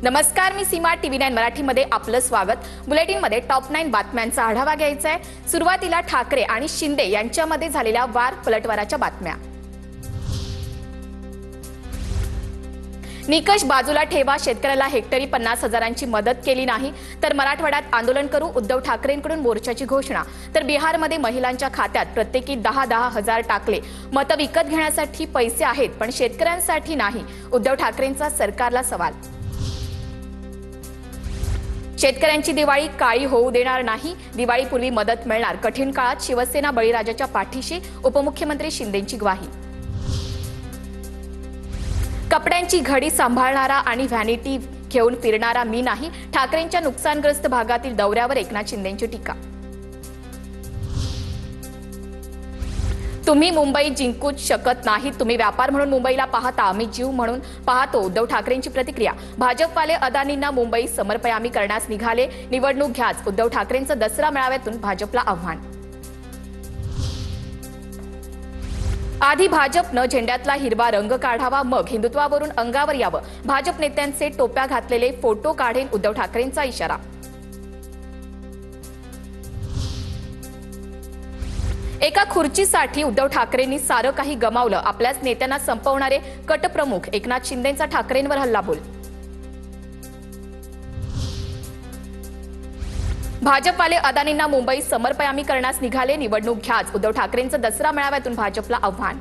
नमस्कार, मी सीमा TV9 मराठीमध्ये आपलं स्वागत। बुलेटिनमध्ये टॉप 9 बातम्यांचा आढावा घ्यायचा आहे। सुरुवातीला ठाकरे आणि शिंदे यांच्यामध्ये झालेल्या वार पलटवाराच्या बातम्या। निकष बाजूला ठेवा, शेतकऱ्याला हेक्टरी 50,000ची मदत केली नाही तर मराठवाड्यात आंदोलन करू, उद्धव ठाकरेंकडून मोर्चाची घोषणा। तर बिहारमध्ये महिलांच्या खात्यात प्रत्येकी 10,000 टाकले। मतं विकत घेण्यासाठी पैसे आहेत पण शेतकऱ्यांसाठी नाही, उद्धव ठाकरेंचा सरकारला सवाल। शेतकऱ्यांची दिवाळी काळी होऊ देणार नाही, दिवाळीपूर्वी मदत मिळणार, कठीण काळात शिवसेना बळीराजाच्या पाठीशी, उपमुख्यमंत्री शिंदेंची ग्वाही। कपड्यांची घडी सांभाळणारा आणि व्हॅनिटी घेऊन फिरणारा मी नाही, ठाकरेंच्या नुकसानग्रस्त भागातील दौऱ्यावर एकनाथ शिंदेंची टीका। तुम्ही मुंबई जिंकूच शकत नाही, तुम्ही व्यापार म्हणून मुंबईला पाहता, आम्ही जीव म्हणून पाहतो, उद्धव ठाकरेंची प्रतिक्रिया। भाजपवाले अदानींना मुंबई समर्पयामी करण्यास निघाले, निवडणूक घ्याच, उद्धव ठाकरेंचं दसरा मेळाव्यातून भाजपला आव्हान। आधी भाजपनं झेंड्यातला हिरवा रंग काढावा, मग हिंदुत्वावरून अंगावर यावं, भाजप नेत्यांचे टोप्या घातलेले फोटो काढेन, उद्धव ठाकरेंचा इशारा। एका खुर्चीसाठी उद्धव ठाकरेंनी सारं काही गमावलं, आपल्याच नेत्यांना संपवणारे कटप्रमुख, एकनाथ शिंदेंचा ठाकरेंवर हल्लाबोल। भाजपवाले अदानींना मुंबई समर्पयामी करण्यास निघाले, निवडणूक घ्याच, उद्धव ठाकरेंचं दसरा मेळाव्यातून भाजपला आव्हान।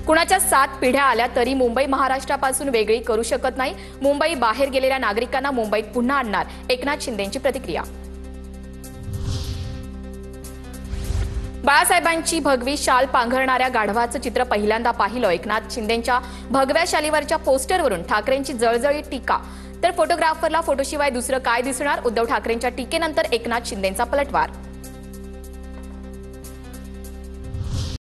कुणाच्या 7 पिढ्या आल्या तरी मुंबई महाराष्ट्रापासून वेगळी करू शकत नाही, मुंबई बाहेर गेलेल्या नागरिकांना मुंबईत पुन्हा आणणार, एकनाथ शिंदेंची प्रतिक्रिया। बाळासाहेबांची भगवी शाल पांघरणाऱ्या गाढवाचं चित्र पहिल्यांदा पाहिलं, एकनाथ शिंदेंच्या भगव्या शालीवरच्या पोस्टरवरून ठाकरेंची जळजळीत टीका। तर फोटोग्राफरला फोटोशिवाय दुसरं काय दिसणार, उद्धव ठाकरेंच्या टीकेनंतर एकनाथ शिंदेंचा पलटवार।